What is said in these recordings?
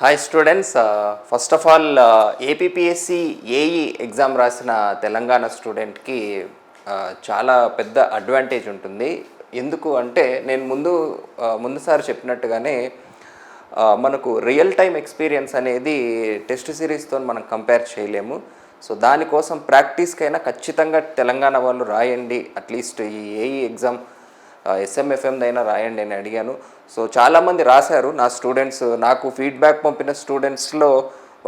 Hi students, first of all APPSC AE exam రాసిన తెలంగాణ స్టూడెంట్కి చాలా పెద్ద అడ్వాంటేజ్ ఉంటుంది. ఎందుకు అంటే నేను ముందుసారి చెప్పినట్టుగానే మనకు రియల్ టైం ఎక్స్పీరియన్స్ అనేది టెస్ట్ సిరీస్తో మనం కంపేర్ చేయలేము. సో దానికోసం ప్రాక్టీస్కైనా ఖచ్చితంగా తెలంగాణ వాళ్ళు రాయండి, అట్లీస్ట్ ఈ ఏఈ ఎగ్జామ్ ఎస్ఎంఎఫ్ఎందైనా రాయండి అని అడిగాను. సో చాలామంది రాశారు నా స్టూడెంట్స్. నాకు ఫీడ్బ్యాక్ పంపిన స్టూడెంట్స్లో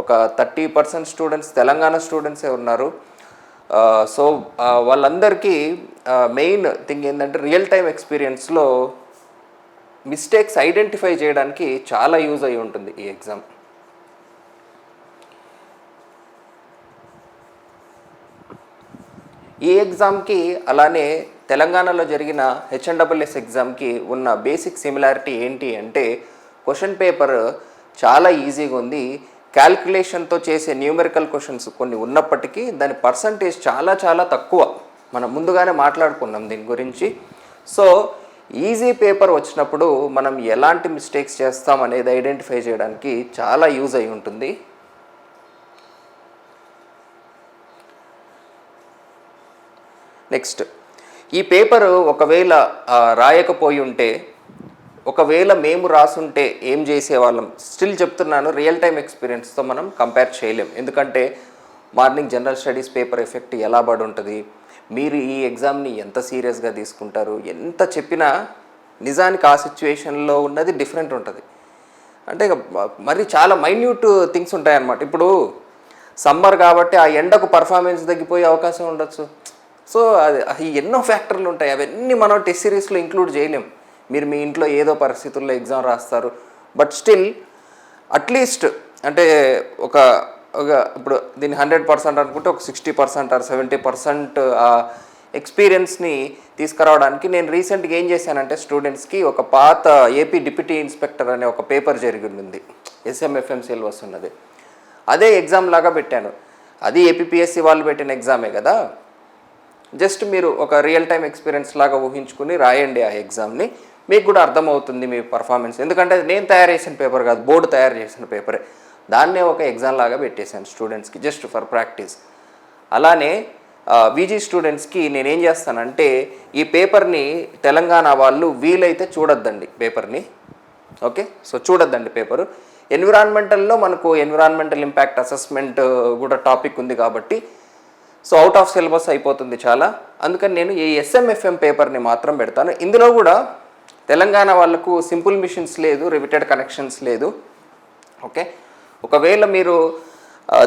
ఒక 30% స్టూడెంట్స్ తెలంగాణ స్టూడెంట్సే ఉన్నారు. సో వాళ్ళందరికీ మెయిన్ థింగ్ ఏంటంటే రియల్ టైం ఎక్స్పీరియన్స్లో మిస్టేక్స్ ఐడెంటిఫై చేయడానికి చాలా యూజ్ అయి ఉంటుంది ఈ ఎగ్జామ్. ఈ ఎగ్జామ్కి అలానే తెలంగాణలో జరిగిన హెచ్ఎన్డబ్ల్యూఎస్ ఎగ్జామ్కి ఉన్న బేసిక్ సిమిలారిటీ ఏంటి అంటే క్వశ్చన్ పేపర్ చాలా ఈజీగా ఉంది. క్యాల్కులేషన్తో చేసే న్యూమెరికల్ క్వశ్చన్స్ కొన్ని ఉన్నప్పటికీ దాని పర్సంటేజ్ చాలా చాలా తక్కువ. మనం ముందుగానే మాట్లాడుకున్నాం దీని గురించి. సో ఈజీ పేపర్ వచ్చినప్పుడు మనం ఎలాంటి మిస్టేక్స్ చేస్తాం అనేది ఐడెంటిఫై చేయడానికి చాలా యూజ్ అయి ఉంటుంది. నెక్స్ట్, ఈ పేపరు ఒకవేళ రాయకపోయి ఉంటే, ఒకవేళ మేము రాసుంటే ఏం చేసేవాళ్ళం, స్టిల్ చెప్తున్నాను, రియల్ టైం ఎక్స్పీరియన్స్తో మనం కంపేర్ చేయలేం. ఎందుకంటే morning general studies paper effect ఎలా పడి ఉంటుంది, మీరు ఈ ఎగ్జామ్ని ఎంత సీరియస్గా తీసుకుంటారు, ఎంత చెప్పినా నిజానికి ఆ సిచ్యువేషన్లో ఉన్నది డిఫరెంట్ ఉంటుంది. అంటే మరి చాలా మైన్యూట్ థింగ్స్ ఉంటాయన్నమాట. ఇప్పుడు సమ్మర్ కాబట్టి ఆ ఎండకు పర్ఫార్మెన్స్ తగ్గిపోయే అవకాశం ఉండొచ్చు. సో అది ఎన్నో ఫ్యాక్టర్లు ఉంటాయి, అవన్నీ మనం టెస్ట్ సిరీస్లో ఇంక్లూడ్ చేయలేం. మీరు మీ ఇంట్లో ఏదో పరిస్థితుల్లో ఎగ్జామ్ రాస్తారు, బట్ స్టిల్ అట్లీస్ట్ అంటే ఒక ఇప్పుడు దీన్ని 100% అనుకుంటే ఒక 60% ఆర్ 70% ఎక్స్పీరియన్స్ని తీసుకురావడానికి నేను రీసెంట్గా ఏం చేశానంటే స్టూడెంట్స్కి ఒక పాత ఏపీ డిప్యూటీ ఇన్స్పెక్టర్ అనే ఒక పేపర్ జరిగింది, ఎస్ఎంఎఫ్ఎం సిలబస్ ఉన్నది. అదే ఎగ్జామ్ లాగా పెట్టాను. అది ఏపీపీఎస్సి వాళ్ళు పెట్టిన ఎగ్జామే కదా. జస్ట్ మీరు ఒక రియల్ టైం ఎక్స్పీరియన్స్ లాగా ఊహించుకుని రాయండి ఆ ఎగ్జామ్ని, మీకు కూడా అర్థమవుతుంది మీ పర్ఫార్మెన్స్. ఎందుకంటే నేను తయారు చేసిన పేపర్ కాదు, బోర్డు తయారు చేసిన పేపరే, దాన్నే ఒక ఎగ్జామ్ లాగా పెట్టేశాను స్టూడెంట్స్కి జస్ట్ ఫర్ ప్రాక్టీస్. అలానే వీజీ స్టూడెంట్స్కి నేనేం చేస్తానంటే ఈ పేపర్ని తెలంగాణ వాళ్ళు వీలైతే చూడొద్దండి పేపర్ని. ఓకే, సో చూడొద్దండి పేపరు. ఎన్విరాన్మెంటల్లో మనకు ఎన్విరాన్మెంటల్ ఇంపాక్ట్ అసెస్మెంట్ కూడా టాపిక్ ఉంది కాబట్టి సో అవుట్ ఆఫ్ సిలబస్ అయిపోతుంది చాలా. అందుకని నేను ఈ ఎస్ఎంఎఫ్ఎం పేపర్ని మాత్రం పెడతాను. ఇందులో కూడా తెలంగాణ వాళ్ళకు సింపుల్ మిషన్స్ లేదు, రివిటెడ్ కనెక్షన్స్ లేదు. ఓకే, ఒకవేళ మీరు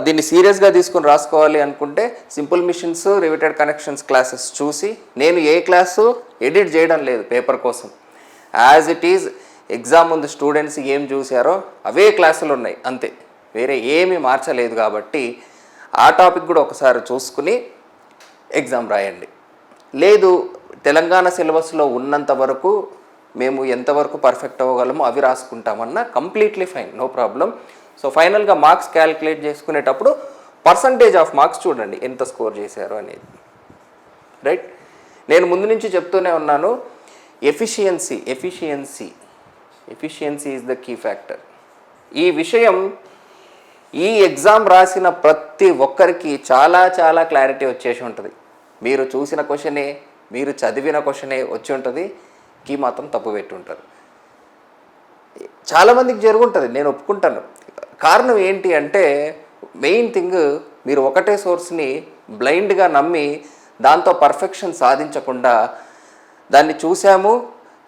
దీన్ని సీరియస్గా తీసుకుని రాసుకోవాలి అనుకుంటే simple machines, riveted connections classes చూసి, నేను ఏ క్లాసు ఎడిట్ చేయడం లేదు పేపర్ కోసం. యాజ్ ఇట్ ఈజ్ ఎగ్జామ్ ముందు స్టూడెంట్స్ ఏం చూశారో అవే క్లాసులు ఉన్నాయి అంతే, వేరే ఏమీ మార్చలేదు. కాబట్టి ఆ టాపిక్ కూడా ఒకసారి చూసుకుని ఎగ్జామ్ రాయండి. లేదు తెలంగాణ సిలబస్లో ఉన్నంత వరకు మేము ఎంతవరకు పర్ఫెక్ట్ అవ్వగలమో అవి రాసుకుంటామన్నా completely fine, no problem. So ఫైనల్గా మార్క్స్ క్యాలిక్యులేట్ చేసుకునేటప్పుడు పర్సంటేజ్ ఆఫ్ మార్క్స్ చూడండి ఎంత స్కోర్ చేశారు అనేది. రైట్, నేను ముందు నుంచి చెప్తూనే ఉన్నాను, efficiency is the key factor. ఈ విషయం ఈ ఎగ్జామ్ రాసిన ప్రతి ఒక్కరికి చాలా చాలా క్లారిటీ వచ్చేసి ఉంటుంది. మీరు చూసిన క్వశ్చనే, మీరు చదివిన క్వశ్చనే వచ్చి ఉంటుంది, కీ మాత్రం తప్పు పెట్టి ఉంటారు. చాలామందికి జరుగుంటుంది, నేను ఒప్పుకుంటాను. కారణం ఏంటి అంటే మెయిన్ థింగ్, మీరు ఒకటే సోర్స్ని బ్లైండ్గా నమ్మి దాంతో పర్ఫెక్షన్ సాధించకుండా దాన్ని చూసాము,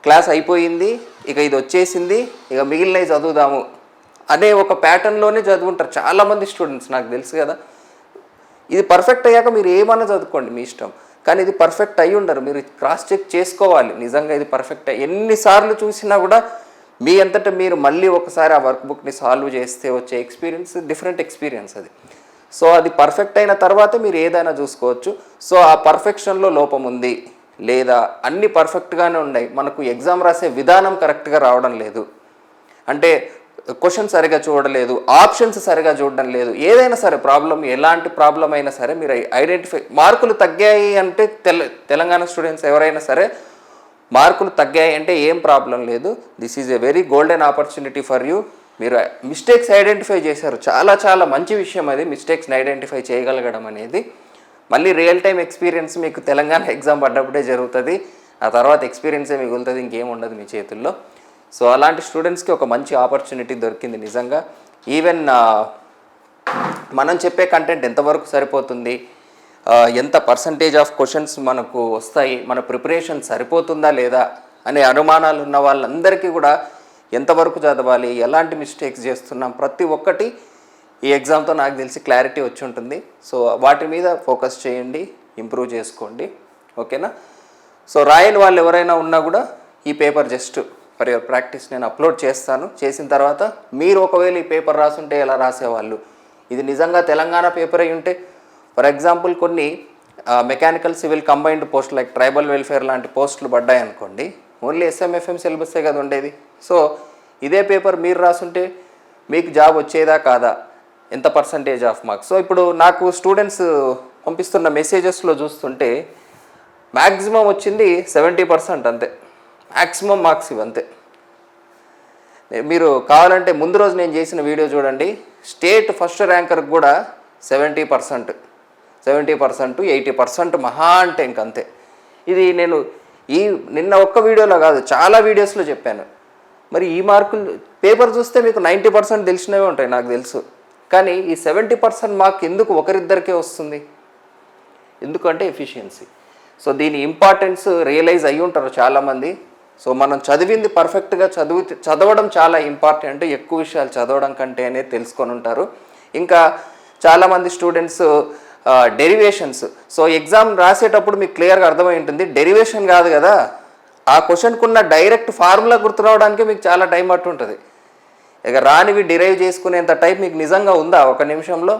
క్లాస్ అయిపోయింది, ఇక ఇది వచ్చేసింది, ఇక మిగిలినవి చదువుదాము అనే ఒక ప్యాటర్న్లోనే చదువుంటారు చాలామంది స్టూడెంట్స్, నాకు తెలుసు కదా. ఇది పర్ఫెక్ట్ అయ్యాక మీరు ఏమన్నా చదువుకోండి మీ ఇష్టం, కానీ ఇది పర్ఫెక్ట్ అయ్యి ఉండరు. మీరు క్రాస్ చెక్ చేసుకోవాలి, నిజంగా ఇది పర్ఫెక్ట్ ఎన్నిసార్లు చూసినా కూడా మీ అంతటా మీరు మళ్ళీ ఒకసారి ఆ వర్క్ బుక్ని సాల్వ్ చేస్తే వచ్చే ఎక్స్పీరియన్స్ డిఫరెంట్ ఎక్స్పీరియన్స్ అది. సో అది పర్ఫెక్ట్ అయిన తర్వాత మీరు ఏదైనా చూసుకోవచ్చు. సో ఆ పర్ఫెక్షన్లో లోపం ఉంది లేదా అన్నీ పర్ఫెక్ట్గానే ఉన్నాయి, మనకు ఎగ్జామ్ రాసే విధానం కరెక్ట్గా రావడం లేదు, అంటే క్వశ్చన్ సరిగా చూడలేదు, ఆప్షన్స్ సరిగా చూడడం లేదు, ఏదైనా సరే ప్రాబ్లం, ఎలాంటి ప్రాబ్లం అయినా సరే మీరు ఐడెంటిఫై. మార్కులు తగ్గాయి అంటే తెలంగాణ స్టూడెంట్స్ ఎవరైనా సరే మార్కులు తగ్గాయి అంటే ఏం ప్రాబ్లం లేదు, this is a very golden opportunity for you. మీరు మిస్టేక్స్ ఐడెంటిఫై చేశారు, చాలా చాలా మంచి విషయం అది, మిస్టేక్స్ని ఐడెంటిఫై చేయగలగడం అనేది. మళ్ళీ రియల్ టైం ఎక్స్పీరియన్స్ మీకు తెలంగాణ ఎగ్జామ్ పడ్డప్పుడే జరుగుతుంది, ఆ తర్వాత ఎక్స్పీరియన్సే మిగులుతుంది, ఇంకేం ఉండదు మీ చేతుల్లో. సో అలాంటి స్టూడెంట్స్కి ఒక మంచి ఆపర్చునిటీ దొరికింది నిజంగా. ఈవెన్ మనం చెప్పే కంటెంట్ ఎంతవరకు సరిపోతుంది, ఎంత పర్సంటేజ్ ఆఫ్ క్వశ్చన్స్ మనకు వస్తాయి, మన ప్రిపరేషన్ సరిపోతుందా లేదా అనే అనుమానాలు ఉన్న వాళ్ళందరికీ కూడా ఎంతవరకు చదవాలి, ఎలాంటి మిస్టేక్స్ చేస్తున్నాం, ప్రతి ఒక్కటి ఈ ఎగ్జామ్తో నాకు తెలిసి క్లారిటీ వచ్చి ఉంటుంది. సో వాటి మీద ఫోకస్ చేయండి, ఇంప్రూవ్ చేసుకోండి, ఓకేనా. సో రాయని వాళ్ళు ఎవరైనా ఉన్నా కూడా ఈ paper just for your practice నేను అప్లోడ్ చేస్తాను. చేసిన తర్వాత మీరు ఒకవేళ ఈ పేపర్ రాసుంటే ఎలా రాసేవాళ్ళు, ఇది నిజంగా తెలంగాణ పేపర్ అయి ఉంటే, ఫర్ ఎగ్జాంపుల్ కొన్ని mechanical civil combined post like tribal welfare లాంటి పోస్టులు పడ్డాయి అనుకోండి, ఓన్లీ ఎస్ఎంఎఫ్ఎం సిలబస్సే కదా ఉండేది. సో ఇదే పేపర్ మీరు రాసుంటే మీకు జాబ్ వచ్చేదా కాదా, ఎంత పర్సంటేజ్ ఆఫ్ మార్క్స్. సో ఇప్పుడు నాకు స్టూడెంట్స్ పంపిస్తున్న మెసేజెస్లో చూస్తుంటే మ్యాక్సిమం వచ్చింది 70% అంతే, మ్యాక్సిమం మార్క్స్ ఇవంతే. మీరు కావాలంటే ముందు రోజు నేను చేసిన వీడియో చూడండి, స్టేట్ ఫస్ట్ ర్యాంకర్కి కూడా 70%, 80% మహా అంటే ఇంకంతే. ఇది నేను నిన్న ఒక్క వీడియోలో కాదు చాలా వీడియోస్లో చెప్పాను. మరి ఈ మార్కులు పేపర్ చూస్తే మీకు 90% తెలిసినవే ఉంటాయి నాకు తెలుసు, కానీ ఈ 70% మార్క్ ఎందుకు ఒకరిద్దరికే వస్తుంది, ఎందుకంటే ఎఫిషియన్సీ. సో దీని ఇంపార్టెన్స్ రియలైజ్ అయ్యి ఉంటారు చాలామంది. సో మనం చదివింది పర్ఫెక్ట్గా చదవడం చాలా ఇంపార్టెంట్, ఎక్కువ విషయాలు చదవడం కంటే అనేది తెలుసుకొని ఉంటారు. ఇంకా చాలామంది స్టూడెంట్స్ డెరివేషన్స్, సో ఎగ్జామ్ రాసేటప్పుడు మీకు క్లియర్గా అర్థమై ఉంటుంది, డెరివేషన్ కాదు కదా, ఆ క్వశ్చన్కున్న డైరెక్ట్ ఫార్ములా గుర్తురావడానికి మీకు చాలా టైం పట్టు ఉంటుంది. ఇక రానివి డిరైవ్ చేసుకునేంత టైం మీకు నిజంగా ఉందా ఒక నిమిషంలో?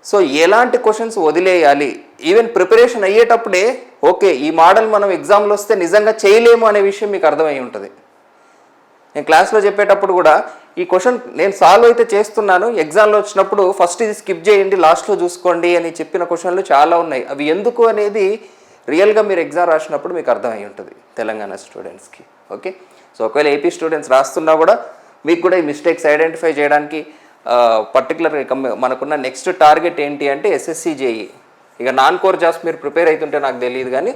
సో ఎలాంటి క్వశ్చన్స్ వదిలేయాలి, ఈవెన్ ప్రిపరేషన్ అయ్యేటప్పుడే ఓకే ఈ మోడల్ మనం ఎగ్జామ్లో వస్తే నిజంగా చేయలేము అనే విషయం మీకు అర్థమై ఉంటుంది. నేను క్లాస్లో చెప్పేటప్పుడు కూడా ఈ క్వశ్చన్ నేను సాల్వ్ అయితే చేస్తున్నాను, ఎగ్జామ్లో వచ్చినప్పుడు ఫస్ట్ ఇది స్కిప్ చేయండి లాస్ట్లో చూసుకోండి అని చెప్పిన క్వశ్చన్లు చాలా ఉన్నాయి. అవి ఎందుకు అనేది రియల్గా మీరు ఎగ్జామ్ రాసినప్పుడు మీకు అర్థమై ఉంటుంది తెలంగాణ స్టూడెంట్స్కి. ఓకే, సో ఒకవేళ ఏపీ స్టూడెంట్స్ రాస్తున్నా కూడా మీకు కూడా ఈ మిస్టేక్స్ ఐడెంటిఫై చేయడానికి పర్టికులర్గా మనకున్న నెక్స్ట్ టార్గెట్ ఏంటి అంటే ఎస్ఎస్సి జేఈ. ఇక నాన్ కోర్ జాబ్స్ మీరు ప్రిపేర్ అవుతుంటే నాకు తెలియదు కానీ,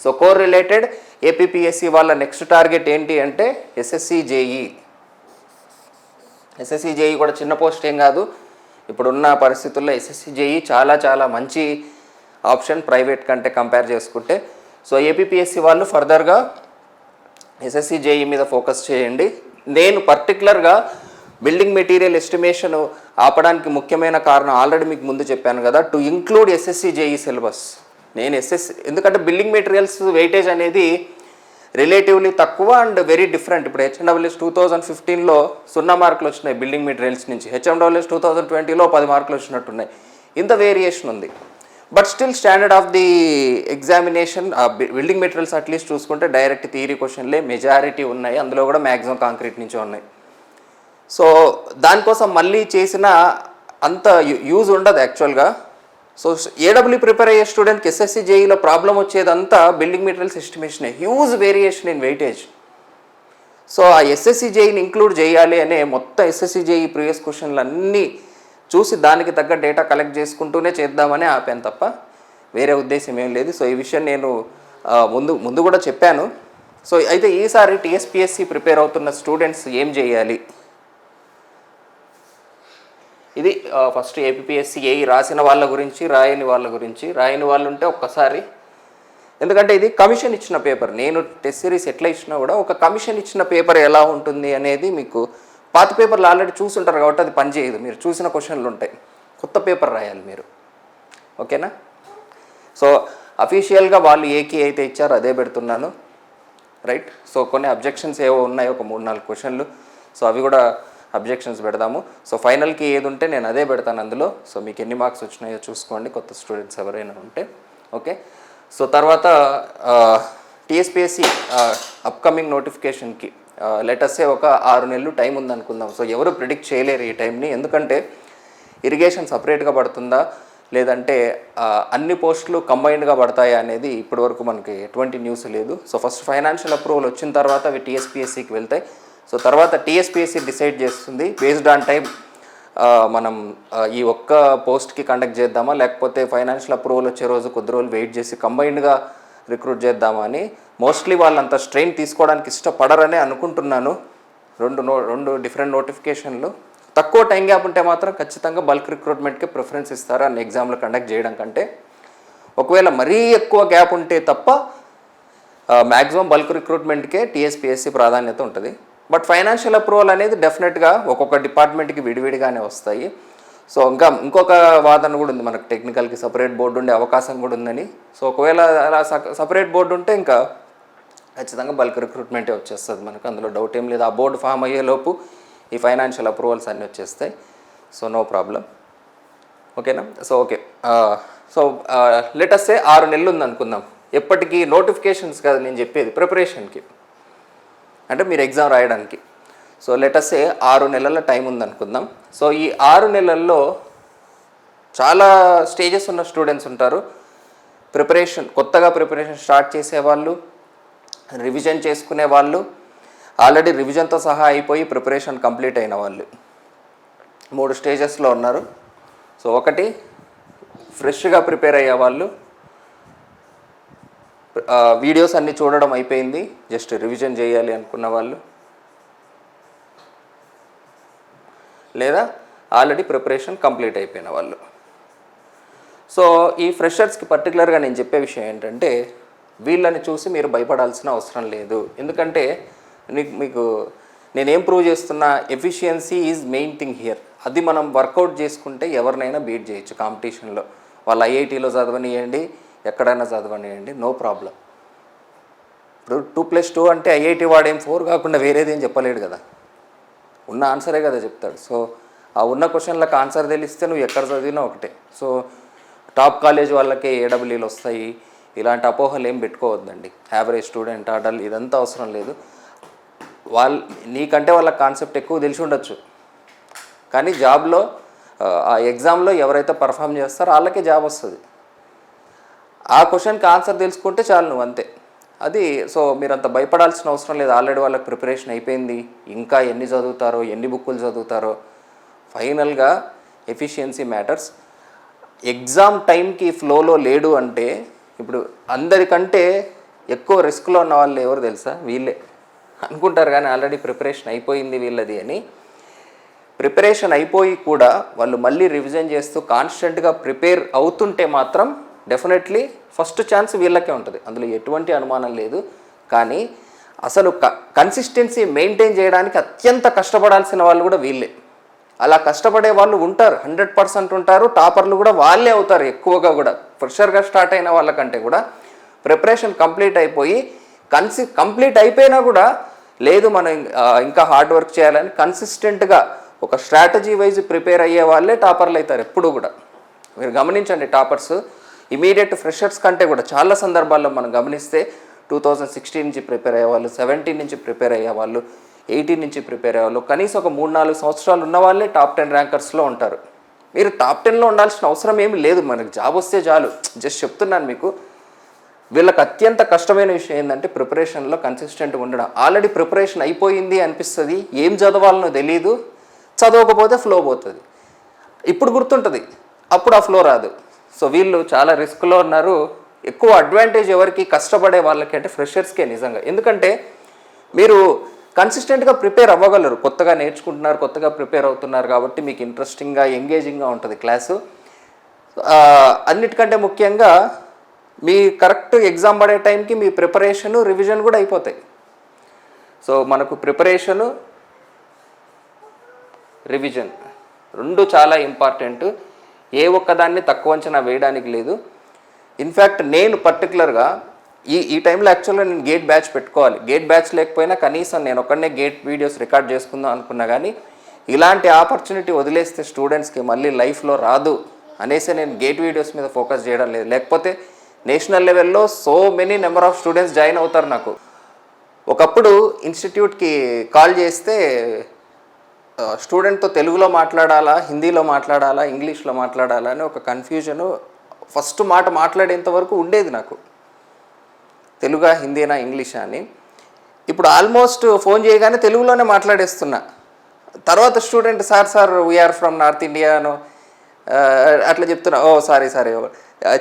సో కోర్ రిలేటెడ్ ఏపీపీఎస్సి వాళ్ళ నెక్స్ట్ టార్గెట్ ఏంటి అంటే ఎస్ఎస్సి జేఈ. ఎస్ఎస్సి జేఈ కూడా చిన్న పోస్ట్ ఏం కాదు, ఇప్పుడున్న పరిస్థితుల్లో ఎస్ఎస్సి జేఈ చాలా చాలా మంచి ఆప్షన్ ప్రైవేట్ కంటే కంపేర్ చేసుకుంటే. సో ఏపీపీఎస్సి వాళ్ళు ఫర్దర్గా ఎస్ఎస్సి జేఈ మీద ఫోకస్ చేయండి. నేను పర్టికులర్గా బిల్డింగ్ మెటీరియల్ ఎస్టిమేషన్ ఆపడానికి ముఖ్యమైన కారణం ఆల్రెడీ మీకు ముందు చెప్పాను కదా, to include SSC JEE syllabus. నేను ఎందుకంటే బిల్డింగ్ మెటీరియల్స్ వెయిటేజ్ అనేది రిలేటివ్లీ తక్కువ అండ్ వెరీ డిఫరెంట్. ఇప్పుడు హెచ్ఎండబ్ల్యూఎస్ 2015లో 0 మార్కులు వచ్చినాయి బిల్డింగ్ మెటీరియల్స్ నుంచి, హెచ్ఎండబ్ల్యూఎస్ 2020లో 10 మార్కులు వచ్చినట్టున్నాయి. ఇంత వేరియేషన్ ఉంది. But still standard of the examination building materials at least చూసుకుంటే డైరెక్ట్ థియరీ క్వశ్చన్లే మెజారిటీ ఉన్నాయి, అందులో కూడా మ్యాక్సిమం కాంక్రీట్ నుంచే ఉన్నాయి. సో దానికోసం మళ్ళీ చేసిన అంత యూజ్ ఉండదు యాక్చువల్గా. సో ఏడబ్ల్యూ ప్రిపేర్ అయ్యే స్టూడెంట్కి ఎస్ఎస్సి జేఈలో ప్రాబ్లం వచ్చేదంతా బిల్డింగ్ మెటీరియల్స్ ఎస్టిమేషనే, huge variation in weightage. So ఆ ఎస్ఎస్సి జేఈని ఇంక్లూడ్ చేయాలి అనే మొత్తం ఎస్ఎస్సి జేఈ ప్రీవియస్ క్వశ్చన్లు అన్నీ చూసి దానికి తగ్గ డేటా కలెక్ట్ చేసుకుంటూనే చేద్దామని ఆపాను తప్ప వేరే ఉద్దేశం ఏం లేదు. సో ఈ విషయం నేను ముందు కూడా చెప్పాను. సో అయితే ఈసారి టీఎస్పీఎస్సి ప్రిపేర్ అవుతున్న స్టూడెంట్స్ ఏం చేయాలి, ఇది ఫస్ట్ ఏపీఎస్సి ఏఈ రాసిన వాళ్ళ గురించి, రాయని వాళ్ళ గురించి. రాయని వాళ్ళు ఉంటే ఒక్కసారి, ఎందుకంటే ఇది కమిషన్ ఇచ్చిన పేపర్, నేను టెస్ట్ సిరీస్ ఎట్లా ఇచ్చినా కూడా ఒక కమిషన్ ఇచ్చిన పేపర్ ఎలా ఉంటుంది అనేది మీకు పాత పేపర్లు ఆల్రెడీ చూసుంటారు కాబట్టి అది పనిచేయదు. మీరు చూసిన క్వశ్చన్లు ఉంటాయి, కొత్త పేపర్ రాయాలి మీరు, ఓకేనా. సో అఫీషియల్గా వాళ్ళు ఏ కీ అయితే ఇచ్చారో అదే పెడుతున్నాను, రైట్. సో కొన్ని అబ్జెక్షన్స్ ఏవో ఉన్నాయి, ఒక 3-4 క్వశ్చన్లు, సో అవి కూడా అబ్జెక్షన్స్ పెడదాము. సో ఫైనల్కి ఏది ఉంటే నేను అదే పెడతాను అందులో. సో మీకు ఎన్ని మార్క్స్ వచ్చినాయో చూసుకోండి, కొత్త స్టూడెంట్స్ ఎవరైనా ఉంటే, ఓకే. సో తర్వాత టీఎస్పీఎస్సి అప్కమింగ్ నోటిఫికేషన్కి లెటర్సే ఒక 6 నెలలు టైం ఉందనుకుందాం. సో ఎవరు ప్రిడిక్ట్ చేయలేరు ఈ టైంని, ఎందుకంటే ఇరిగేషన్ సపరేట్గా పడుతుందా లేదంటే అన్ని పోస్టులు కంబైన్డ్గా పడతాయా అనేది ఇప్పటివరకు మనకి ఎటువంటి న్యూస్ లేదు. సో ఫస్ట్ ఫైనాన్షియల్ అప్రూవల్ వచ్చిన తర్వాత అవి టీఎస్పీఎస్సికి వెళ్తాయి. సో తర్వాత టీఎస్పీఎస్సీ డిసైడ్ చేస్తుంది బేస్డ్ ఆన్ టైం మనం ఈ ఒక్క పోస్ట్కి కండక్ట్ చేద్దామా, లేకపోతే ఫైనాన్షియల్ అప్రూవల్ వచ్చే రోజు కొద్ది రోజులు వెయిట్ చేసి కంబైన్డ్గా రిక్రూట్ చేద్దామా అని. మోస్ట్లీ వాళ్ళంత స్ట్రెయిన్ తీసుకోవడానికి ఇష్టపడరనే అనుకుంటున్నాను. రెండు డిఫరెంట్ నోటిఫికేషన్లు. తక్కువ టైం గ్యాప్ ఉంటే మాత్రం ఖచ్చితంగా బల్క్ రిక్రూట్మెంట్కి ప్రిఫరెన్స్ ఇస్తారు అన్ని ఎగ్జామ్లు కండక్ట్ చేయడం కంటే. ఒకవేళ మరీ ఎక్కువ గ్యాప్ ఉంటే తప్ప మ్యాక్సిమం బల్క్ రిక్రూట్మెంట్కే టీఎస్పీఎస్సీ ప్రాధాన్యత ఉంటుంది. బట్ ఫైనాన్షియల్ అప్రూవల్ అనేది డెఫినెట్గా ఒక్కొక్క డిపార్ట్మెంట్కి విడివిడిగానే వస్తాయి. సో ఇంకొక వాదన కూడా ఉంది, మనకు టెక్నికల్కి సపరేట్ బోర్డు ఉండే అవకాశం కూడా ఉందని. సో ఒకవేళ అలా సపరేట్ బోర్డు ఉంటే ఇంకా ఖచ్చితంగా బల్క్ రిక్రూట్మెంటే వచ్చేస్తుంది మనకు, అందులో డౌట్ ఏం లేదు. ఆ బోర్డు ఫామ్ అయ్యేలోపు ఈ ఫైనాన్షియల్ అప్రూవల్స్ అన్నీ వచ్చేస్తాయి. So no problem. ఓకేనా? So okay. So let us say 6 నెలలు ఉంది అనుకుందాం. ఎప్పటికీ నోటిఫికేషన్స్ కాదు నేను చెప్పేది, ప్రిపరేషన్కి, అంటే మీరు ఎగ్జామ్ రాయడానికి. సో లెటస్ సే 6 నెలల టైం ఉందనుకుందాం. సో ఈ 6 నెలల్లో చాలా స్టేజెస్ ఉన్న స్టూడెంట్స్ ఉంటారు. కొత్తగా ప్రిపరేషన్ స్టార్ట్ చేసేవాళ్ళు, రివిజన్ చేసుకునే వాళ్ళు, ఆల్రెడీ రివిజన్తో సహా అయిపోయి ప్రిపరేషన్ కంప్లీట్ అయిన వాళ్ళు. 3 స్టేజెస్లో ఉన్నారు. సో ఒకటి ఫ్రెష్గా ప్రిపేర్ అయ్యే వాళ్ళు, వీడియోస్ అన్నీ చూడడం అయిపోయింది, జస్ట్ రివిజన్ చేయాలి అనుకున్న వాళ్ళు, లేదా ఆల్రెడీ ప్రిపరేషన్ కంప్లీట్ అయిపోయిన వాళ్ళు. సో ఈ ఫ్రెషర్స్కి పర్టికులర్గా నేను చెప్పే విషయం ఏంటంటే, వీళ్ళని చూసి మీరు భయపడాల్సిన అవసరం లేదు. ఎందుకంటే మీకు నేనేం ప్రూవ్ చేస్తున్నా, efficiency is main thing here. అది మనం వర్కౌట్ చేసుకుంటే ఎవరినైనా బీట్ చేయొచ్చు కాంపిటీషన్లో. వాళ్ళు ఐఐటీలో చదవనియండి, ఎక్కడైనా చదవనియండి, నో ప్రాబ్లం. ఇప్పుడు 2+2 అంటే ఐఐటీ వాడేం 4 కాకుండా వేరేదేం చెప్పలేడు కదా, ఉన్న ఆన్సరే కదా చెప్తాడు. సో ఆ ఉన్న క్వశ్చన్లకు ఆన్సర్ తెలిస్తే నువ్వు ఎక్కడ చదివినా ఒకటే. సో టాప్ కాలేజ్ వాళ్ళకే ఏడబ్ల్యూలు వస్తాయి, ఇలాంటి అపోహలు ఏం పెట్టుకోవద్దండి. యావరేజ్ స్టూడెంట్ ఆడల్ ఇదంతా అవసరం లేదు. నీకంటే వాళ్ళ కాన్సెప్ట్ ఎక్కువ తెలిసి ఉండొచ్చు, కానీ జాబ్లో ఆ ఎగ్జామ్లో ఎవరైతే పర్ఫామ్ చేస్తారో వాళ్ళకే జాబ్ వస్తుంది. ఆ క్వశ్చన్కి ఆన్సర్ తెలుసుకుంటే చాలు నువ్వు, అంతే. అది సో మీరు అంత భయపడాల్సిన అవసరం లేదు. ఆల్రెడీ వాళ్ళకి ప్రిపరేషన్ అయిపోయింది. ఇంకా ఎన్ని చదువుతారో, ఎన్ని బుక్కులు చదువుతారో, ఫైనల్గా ఎఫిషియన్సీ మ్యాటర్స్. ఎగ్జామ్ టైంకి ఫ్లోలో లేడు అంటే, ఇప్పుడు అందరికంటే ఎక్కువ రిస్క్లో ఉన్న వాళ్ళు ఎవరు తెలుసా? వీళ్ళే అనుకుంటారు, కానీ ఆల్రెడీ ప్రిపరేషన్ అయిపోయింది వీళ్ళది అని. ప్రిపరేషన్ అయిపోయి కూడా వాళ్ళు మళ్ళీ రివిజన్ చేస్తూ కాన్స్టెంట్గా ప్రిపేర్ అవుతుంటే మాత్రం డెఫినెట్లీ ఫస్ట్ ఛాన్స్ వీళ్ళకే ఉంటుంది, అందులో ఎటువంటి అనుమానం లేదు. కానీ అసలు కన్సిస్టెన్సీ మెయింటైన్ చేయడానికి అత్యంత కష్టపడాల్సిన వాళ్ళు కూడా వీళ్ళే. అలా కష్టపడే వాళ్ళు ఉంటారు, 100% ఉంటారు. టాపర్లు కూడా వాళ్ళే అవుతారు ఎక్కువగా కూడా. ఫ్రెషర్గా స్టార్ట్ అయిన వాళ్ళకంటే కూడా ప్రిపరేషన్ కంప్లీట్ అయిపోయి కంప్లీట్ అయిపోయినా కూడా లేదు మనం ఇంకా హార్డ్ వర్క్ చేయాలని కన్సిస్టెంట్గా ఒక స్ట్రాటజీ వైజ్ ప్రిపేర్ అయ్యే వాళ్ళే టాపర్లు అవుతారు ఎప్పుడు కూడా. మీరు గమనించండి, టాపర్స్ ఇమీడియట్ ఫ్రెషర్స్ కంటే కూడా చాలా సందర్భాల్లో మనం గమనిస్తే 2016 నుంచి ప్రిపేర్ అయ్యేవాళ్ళు, 17 నుంచి ప్రిపేర్ అయ్యేవాళ్ళు, 18 నుంచి ప్రిపేర్ అయ్యేవాళ్ళు, కనీసం ఒక 3-4 సంవత్సరాలు ఉన్న వాళ్ళే టాప్ 10 ర్యాంకర్స్లో ఉంటారు. మీరు టాప్ 10లో ఉండాల్సిన అవసరం ఏమి లేదు, మనకు జాబ్ వస్తే చాలు. జస్ట్ చెప్తున్నాను మీకు. వీళ్ళకి అత్యంత కష్టమైన విషయం ఏంటంటే ప్రిపరేషన్లో కన్సిస్టెంట్గా ఉండడం. ఆల్రెడీ ప్రిపరేషన్ అయిపోయింది అనిపిస్తుంది, ఏం చదవాలనో తెలియదు, చదవకపోతే ఫ్లో పోతుంది. ఇప్పుడు గుర్తుంటుంది, అప్పుడు ఆ ఫ్లో రాదు. సో వీళ్ళు చాలా రిస్క్లో ఉన్నారు. ఎక్కువ అడ్వాంటేజ్ ఎవరికి? కష్టపడే వాళ్ళకి, అంటే ఫ్రెషర్స్కే నిజంగా. ఎందుకంటే మీరు కన్సిస్టెంట్గా ప్రిపేర్ అవ్వగలరు, కొత్తగా నేర్చుకుంటున్నారు, కొత్తగా ప్రిపేర్ అవుతున్నారు కాబట్టి మీకు ఇంట్రెస్టింగ్గా ఎంగేజింగ్గా ఉంటుంది క్లాసు. అన్నిటికంటే ముఖ్యంగా మీ కరెక్ట్ ఎగ్జామ్ పడే టైంకి మీ ప్రిపరేషను, రివిజన్ కూడా అయిపోతాయి. సో మనకు ప్రిపరేషను, రివిజన్ రెండు చాలా ఇంపార్టెంట్. ఏ ఒక్కదాన్ని తక్కువ అంచనా వేయడానికి లేదు. ఇన్ఫ్యాక్ట్ నేను పర్టికులర్గా ఈ టైంలో యాక్చువల్గా నేను గేట్ బ్యాచ్ పెట్టుకోవాలి. గేట్ బ్యాచ్ లేకపోయినా కనీసం నేను ఒక్కడనే గేట్ వీడియోస్ రికార్డ్ చేసుకుందాం అనుకున్నా, కానీ ఇలాంటి ఆపర్చునిటీ వదిలేస్తే స్టూడెంట్స్కి మళ్ళీ లైఫ్లో రాదు అనేసి నేను గేట్ వీడియోస్ మీద ఫోకస్ చేయడం లేదు. లేకపోతే నేషనల్ లెవెల్లో so many number of students join అవుతారు. నాకు ఒకప్పుడు ఇన్స్టిట్యూట్కి కాల్ చేస్తే స్టూడెంట్తో తెలుగులో మాట్లాడాలా, హిందీలో మాట్లాడాలా, ఇంగ్లీష్లో మాట్లాడాలా అని ఒక కన్ఫ్యూజను ఫస్ట్ మాట మాట్లాడేంత వరకు ఉండేది నాకు, తెలుగా, హిందీనా, ఇంగ్లీషా అని. ఇప్పుడు ఆల్మోస్ట్ ఫోన్ చేయగానే తెలుగులోనే మాట్లాడేస్తున్నా. తర్వాత student sir we are from north ఇండియాను అట్లా చెప్తున్నా. ఓ సారీ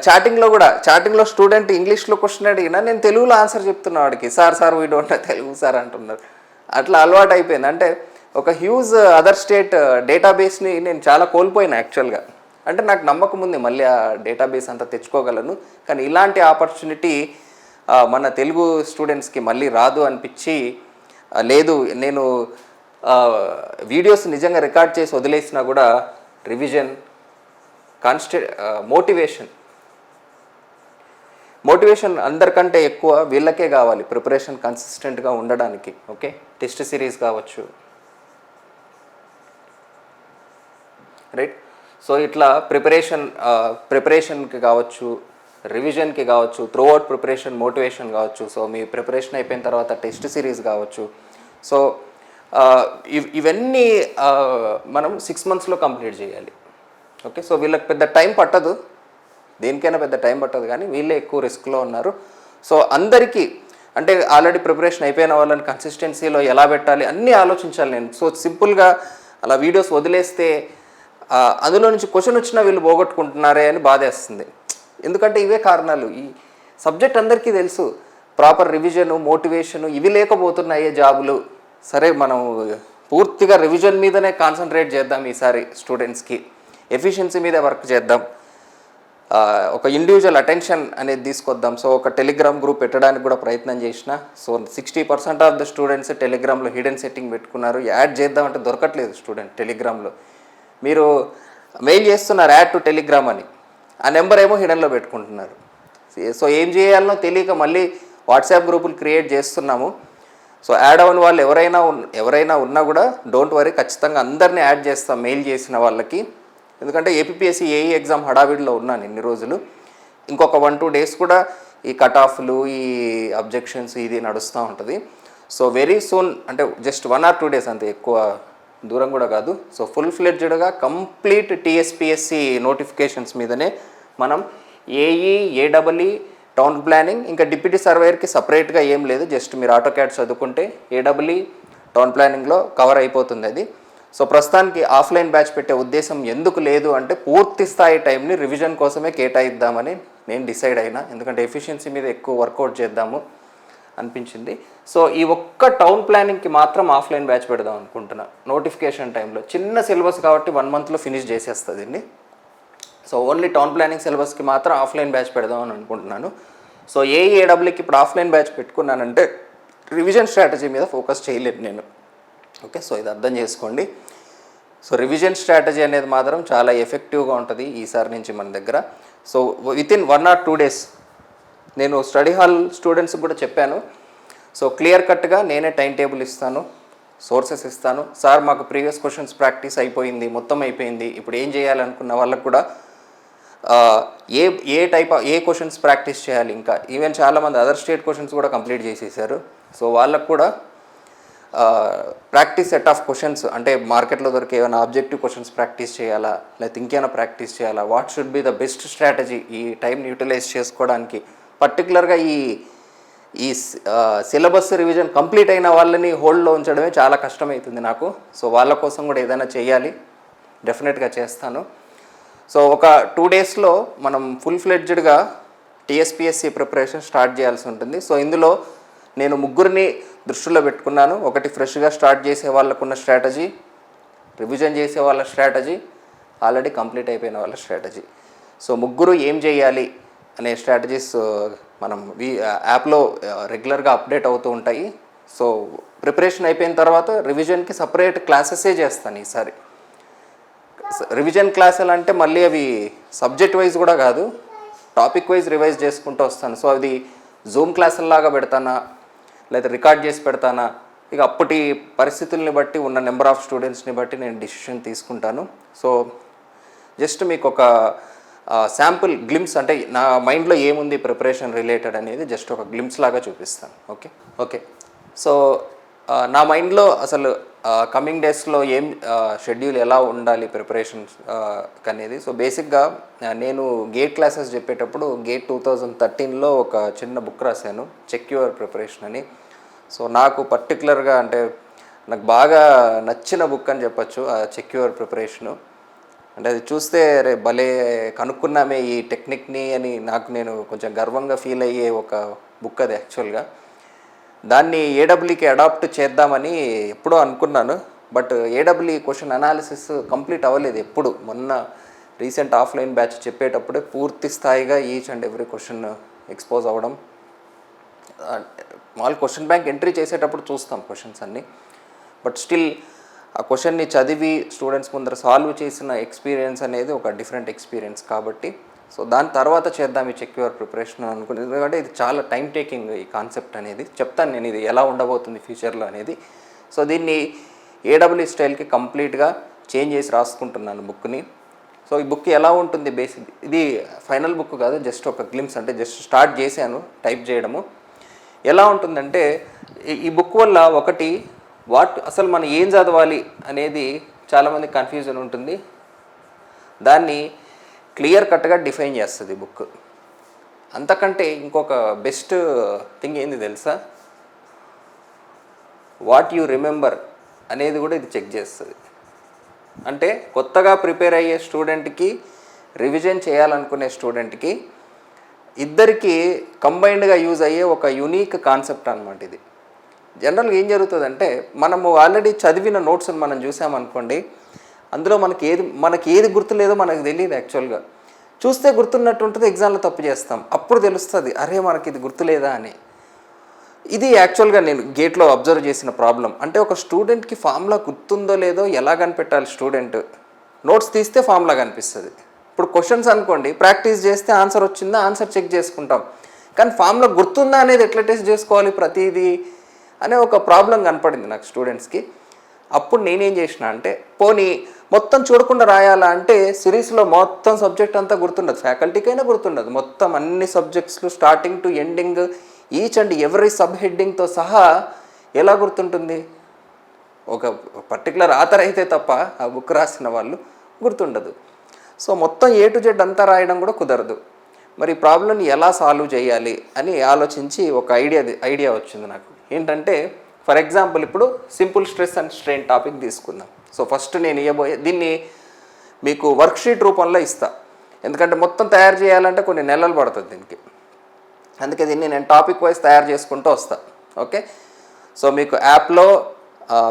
చాటింగ్లో స్టూడెంట్ ఇంగ్లీష్లో క్వశ్చన్ అడిగినా నేను తెలుగులో ఆన్సర్ చెప్తున్నా వాడికి. Sir we don't know Telugu sir అంటున్నారు. అట్లా అలవాటు అయిపోయింది. అంటే ఒక హ్యూజ్ అదర్ స్టేట్ డేటాబేస్ని నేను చాలా కోల్పోయినా యాక్చువల్గా. అంటే నాకు నమ్మకం ఉంది మళ్ళీ ఆ డేటాబేస్ అంతా తెచ్చుకోగలను. కానీ ఇలాంటి ఆపర్చునిటీ మన తెలుగు స్టూడెంట్స్కి మళ్ళీ రాదు అనిపించి, లేదు నేను వీడియోస్ నిజంగా రికార్డ్ చేసి వదిలేసినా కూడా రివిజన్ మోటివేషన్ అందరికంటే ఎక్కువ వీళ్ళకే కావాలి ప్రిపరేషన్ కన్సిస్టెంట్గా ఉండడానికి. ఓకే, టెస్ట్ సిరీస్ కావచ్చు, రైట్. సో ఇట్లా ప్రిపరేషన్కి కావచ్చు, రివిజన్కి కావచ్చు, త్రూఅవుట్ ప్రిపరేషన్ మోటివేషన్ కావచ్చు. సో మీ ప్రిపరేషన్ అయిపోయిన తర్వాత టెస్ట్ సిరీస్ కావచ్చు. సో ఇవన్నీ మనం 6 monthsలో కంప్లీట్ చేయాలి. ఓకే, సో వీళ్ళకి పెద్ద టైం పట్టదు, దేనికైనా పెద్ద టైం పట్టదు, కానీ వీళ్ళే ఎక్కువ రిస్క్లో ఉన్నారు. సో అందరికీ అంటే ఆల్రెడీ ప్రిపరేషన్ అయిపోయిన వాళ్ళని కన్సిస్టెన్సీలో ఎలా పెట్టాలి అన్నీ ఆలోచించాలి నేను. సో సింపుల్గా అలా వీడియోస్ వదిలేస్తే అందులో నుంచి క్వశ్చన్ వచ్చినా వీళ్ళు పోగొట్టుకుంటున్నారే అని బాధేస్తుంది. ఎందుకంటే ఇవే కారణాలు. ఈ సబ్జెక్ట్ అందరికీ తెలుసు, ప్రాపర్ రివిజను మోటివేషను ఇవి లేకపోతున్నాయే జాబులు. సరే, మనం పూర్తిగా రివిజన్ మీదనే కాన్సన్ట్రేట్ చేద్దాం ఈసారి. స్టూడెంట్స్కి ఎఫిషియన్సీ మీద వర్క్ చేద్దాం, ఒక ఇండివిజువల్ అటెన్షన్ అనేది తీసుకొద్దాం. సో ఒక టెలిగ్రామ్ గ్రూప్ పెట్టడానికి కూడా ప్రయత్నం చేసిన. సో 60% ఆఫ్ ద స్టూడెంట్స్ టెలిగ్రామ్లో హిడెన్ సెట్టింగ్ పెట్టుకున్నారు. యాడ్ చేద్దామంటే దొరకట్లేదు స్టూడెంట్ టెలిగ్రామ్లో. మీరు మెయిల్ చేస్తున్నారు యాడ్ టు టెలిగ్రామ్ అని, ఆ నెంబర్ ఏమో హిడెన్లో పెట్టుకుంటున్నారు. సో ఏం చేయాలనో తెలియక మళ్ళీ వాట్సాప్ గ్రూపులు క్రియేట్ చేస్తున్నాము. సో యాడ్ అవ్వని వాళ్ళు ఎవరైనా ఉన్నా కూడా డోంట్ వరీ, ఖచ్చితంగా అందరినీ యాడ్ చేస్తాం మెయిల్ చేసిన వాళ్ళకి. ఎందుకంటే ఏపీఎస్సీ ఏఈ ఎగ్జామ్ హడావిడిలో ఉన్నాను ఇన్ని రోజులు. ఇంకొక 1-2 days కూడా ఈ కట్ ఆఫ్లు, ఈ అబ్జెక్షన్స్ ఇది నడుస్తూ ఉంటుంది. సో వెరీ సూన్, అంటే జస్ట్ 1 or 2 days అంతే, ఎక్కువ దూరం కూడా కాదు. సో ఫుల్ ఫ్లెడ్జ్డ్గా కంప్లీట్ టీఎస్పీఎస్సీ నోటిఫికేషన్స్ మీదనే మనం ఏఈ, ఏడబ్ల్ఈ, టౌన్ ప్లానింగ్, ఇంకా డిప్యూటీ సర్వేయర్కి సపరేట్గా ఏం లేదు. జస్ట్ మీరు ఆటో క్యాడ్ చదువుకుంటే ఏడబ్ల్ఈ, టౌన్ ప్లానింగ్లో కవర్ అయిపోతుంది అది. సో ప్రస్తుతానికి ఆఫ్లైన్ బ్యాచ్ పెట్టే ఉద్దేశం ఎందుకు లేదు అంటే, పూర్తి స్థాయి టైంని రివిజన్ కోసమే కేటాయిద్దామని నేను డిసైడ్ అయినా. ఎందుకంటే ఎఫిషియన్సీ మీద ఎక్కువ వర్కౌట్ చేద్దాము అనిపించింది. సో ఈ ఒక్క టౌన్ ప్లానింగ్కి మాత్రం ఆఫ్లైన్ బ్యాచ్ పెడదాం అనుకుంటున్నా. నోటిఫికేషన్ టైంలో చిన్న సిలబస్ కాబట్టి 1 monthలో ఫినిష్ చేసేస్తుంది. సో ఓన్లీ టౌన్ ప్లానింగ్ సిలబస్కి మాత్రం ఆఫ్లైన్ బ్యాచ్ పెడదాం అని అనుకుంటున్నాను. సో ఏఈఏడబ్ల్యూకి ఇప్పుడు ఆఫ్లైన్ బ్యాచ్ పెట్టుకున్నానంటే రివిజన్ స్ట్రాటజీ మీద ఫోకస్ చేయలేదు నేను. ఓకే, సో ఇది అర్థం చేసుకోండి. సో రివిజన్ స్ట్రాటజీ అనేది మాత్రం చాలా ఎఫెక్టివ్గా ఉంటుంది ఈసారి నుంచి మన దగ్గర. సో వితిన్ 1 or 2 days నేను స్టడీ హాల్ స్టూడెంట్స్కి కూడా చెప్పాను. సో క్లియర్ కట్గా నేనే టైం టేబుల్ ఇస్తాను, సోర్సెస్ ఇస్తాను. సార్ మాకు ప్రీవియస్ క్వశ్చన్స్ ప్రాక్టీస్ అయిపోయింది, మొత్తం అయిపోయింది, ఇప్పుడు ఏం చేయాలనుకున్న వాళ్ళకు కూడా ఏ క్వశ్చన్స్ ప్రాక్టీస్ చేయాలి. ఇంకా ఈవెన్ చాలామంది అదర్ స్టేట్ క్వశ్చన్స్ కూడా కంప్లీట్ చేసేసారు. సో వాళ్ళకు కూడా ప్రాక్టీస్ సెట్ ఆఫ్ క్వశ్చన్స్, అంటే మార్కెట్లో దొరికే ఏమైనా ఆబ్జెక్టివ్ క్వశ్చన్స్ ప్రాక్టీస్ చేయాలా, లేకపోతే ఇంకేమైనా ప్రాక్టీస్ చేయాలా, what should be the best strategy ఈ టైంని యూటిలైజ్ చేసుకోవడానికి. పర్టికులర్గా ఈ సిలబస్ రివిజన్ కంప్లీట్ అయిన వాళ్ళని హోల్డ్లో ఉంచడమే చాలా కష్టమవుతుంది నాకు. సో వాళ్ళ కోసం కూడా ఏదైనా చేయాలి, డెఫినెట్గా చేస్తాను. సో ఒక 2 daysలో మనం ఫుల్ ఫ్లెడ్జ్డ్గా టీఎస్పీఎస్సీ ప్రిపరేషన్ స్టార్ట్ చేయాల్సి ఉంటుంది. సో ఇందులో నేను 3 దృష్టిలో పెట్టుకున్నాను. ఒకటి ఫ్రెష్గా స్టార్ట్ చేసే వాళ్ళకున్న స్ట్రాటజీ, రివిజన్ చేసే వాళ్ళ స్ట్రాటజీ, ఆల్రెడీ కంప్లీట్ అయిపోయిన వాళ్ళ స్ట్రాటజీ. సో 3 ఏం చేయాలి అనే స్ట్రాటజీస్ మనం యాప్లో రెగ్యులర్గా అప్డేట్ అవుతూ ఉంటాయి. సో ప్రిపరేషన్ అయిపోయిన తర్వాత రివిజన్కి సపరేట్ క్లాసెసే చేస్తాను ఈసారి. రివిజన్ క్లాసులు అంటే మళ్ళీ అవి సబ్జెక్ట్ వైజ్ కూడా కాదు, టాపిక్ వైజ్ రివైజ్ చేసుకుంటూ వస్తాను. సో అది జూమ్ క్లాసుల్లాగా పెడతానా, లేదా రికార్డ్ చేసి పెడతానా, ఇక అప్పటి పరిస్థితుల్ని బట్టి, ఉన్న నెంబర్ ఆఫ్ స్టూడెంట్స్ని బట్టి నేను డిసిషన్ తీసుకుంటాను. సో జస్ట్ మీకు ఒక శాంపుల్ గ్లిమ్స్, అంటే నా మైండ్లో ఏముంది ప్రిపరేషన్ రిలేటెడ్ అనేది జస్ట్ ఒక గ్లిమ్స్ లాగా చూపిస్తాను. ఓకే. సో నా మైండ్లో అసలు కమింగ్ డేస్లో ఏం షెడ్యూల్ ఎలా ఉండాలి ప్రిపరేషన్స్ అనేది. సో బేసిక్గా నేను గేట్ క్లాసెస్ చెప్పేటప్పుడు గేట్ 2013లో ఒక చిన్న బుక్ రాశాను, చెక్ యువర్ ప్రిపరేషన్ అని. సో నాకు పర్టికులర్గా అంటే నాకు బాగా నచ్చిన బుక్ అని చెప్పచ్చు ఆ చెక్ యువర్ ప్రిపరేషను. అంటే అది చూస్తే రే భలే కనుక్కున్నామే ఈ టెక్నిక్ని అని నాకు నేను కొంచెం గర్వంగా ఫీల్ అయ్యే ఒక బుక్ అది యాక్చువల్గా. దాన్ని ఏడబ్ల్యూకి అడాప్ట్ చేద్దామని ఎప్పుడో అనుకున్నాను. But AW question analysis complete అవ్వలేదు ఎప్పుడు. మొన్న రీసెంట్ ఆఫ్లైన్ బ్యాచ్ చెప్పేటప్పుడే పూర్తి స్థాయిగా each and every question expose అవ్వడం. మాల్ క్వశ్చన్ బ్యాంక్ ఎంట్రీ చేసేటప్పుడు చూస్తాం క్వశ్చన్స్ అన్నీ. బట్ స్టిల్ ఆ క్వశ్చన్ని చదివి స్టూడెంట్స్ ముందర సాల్వ్ చేసిన ఎక్స్పీరియన్స్ అనేది ఒక డిఫరెంట్ ఎక్స్పీరియన్స్ కాబట్టి సో దాని తర్వాత చేద్దాం ఈ చెక్ యువర్ ప్రిపరేషన్ అనుకునేది. ఎందుకంటే ఇది చాలా టైం టేకింగ్ ఈ కాన్సెప్ట్ అనేది. చెప్తాను నేను ఇది ఎలా ఉండబోతుంది ఫ్యూచర్లో అనేది. సో దీన్ని ఏడబ్ల్యూ స్టైల్కి కంప్లీట్గా చేంజ్ చేసి రాసుకుంటున్నాను బుక్ని. సో ఈ బుక్ ఎలా ఉంటుంది బేసిక్, ఇది ఫైనల్ బుక్ కాదు, జస్ట్ ఒక గ్లిమ్స్, అంటే జస్ట్ స్టార్ట్ చేశాను టైప్ చేయడము. ఎలా ఉంటుందంటే ఈ బుక్ వల్ల ఒకటి అసలు మనం ఏం చదవాలి అనేది చాలామంది కన్ఫ్యూజన్ ఉంటుంది. దాన్ని క్లియర్ కట్గా డిఫైన్ చేస్తుంది బుక్. అంతకంటే ఇంకొక బెస్ట్ థింగ్ ఏంది తెలుసా, వాట్ యు రిమెంబర్ అనేది కూడా ఇది చెక్ చేస్తుంది. అంటే కొత్తగా ప్రిపేర్ అయ్యే స్టూడెంట్కి, రివిజన్ చేయాలనుకునే స్టూడెంట్కి, ఇద్దరికి కంబైన్డ్గా యూజ్ అయ్యే ఒక యూనిక్ కాన్సెప్ట్ అనమాట ఇది. జనరల్గా ఏం జరుగుతుందంటే మనము ఆల్రెడీ చదివిన నోట్స్ని మనం చూసామనుకోండి, అందులో మనకి ఏది గుర్తులేదో మనకు తెలియదు. యాక్చువల్గా చూస్తే గుర్తున్నట్టు ఉంటుంది, ఎగ్జామ్లో తప్పు చేస్తాం, అప్పుడు తెలుస్తుంది అరే మనకి ఇది గుర్తులేదా అని. ఇది యాక్చువల్గా నేను గేట్లో అబ్జర్వ్ చేసిన ప్రాబ్లం. అంటే ఒక స్టూడెంట్కి ఫార్ములా గుర్తుందో లేదో ఎలా కనిపెట్టాలి స్టూడెంట్, నోట్స్ తీస్తే ఫార్ములా కనిపిస్తుంది. ఇప్పుడు క్వశ్చన్స్ అనుకోండి, ప్రాక్టీస్ చేస్తే ఆన్సర్ వచ్చిందా, ఆన్సర్ చెక్ చేసుకుంటాం, కానీ ఫార్ములా గుర్తుందా అనేది ఎట్లా టెస్ట్ చేసుకోవాలి ప్రతిదీ అనే ఒక ప్రాబ్లం కనపడింది నాకు స్టూడెంట్స్కి. అప్పుడు నేనేం చేసిన అంటే, పోనీ మొత్తం చూడకుండా రాయాలా అంటే సిరీస్లో మొత్తం సబ్జెక్ట్ అంతా గుర్తుండదు, ఫ్యాకల్టీకైనా గుర్తుండదు, మొత్తం అన్ని సబ్జెక్ట్స్లు starting to ending each and every sub హెడ్డింగ్తో సహా ఎలా గుర్తుంటుంది? ఒక పర్టికులర్ ఆథర్ అయితే తప్ప ఆ బుక్ రాసిన వాళ్ళు గుర్తుండదు. సో మొత్తం ఏ టు జెడ్ అంతా రాయడం కూడా కుదరదు. మరి ఈ ప్రాబ్లమ్ని ఎలా సాల్వ్ చేయాలి అని ఆలోచించి ఒక ఐడియా వచ్చింది నాకు. ఏంటంటే ఫర్ ఎగ్జాంపుల్ ఇప్పుడు simple stress and strain topic తీసుకుందాం. సో ఫస్ట్ నేను దీన్ని మీకు వర్క్షీట్ రూపంలో ఇస్తా, ఎందుకంటే మొత్తం తయారు చేయాలంటే కొన్ని నెలలు పడుతుంది దీనికి. అందుకే దీన్ని నేను టాపిక్ వైజ్ తయారు చేసుకుంటూ వస్తా. ఓకే, సో మీకు యాప్లో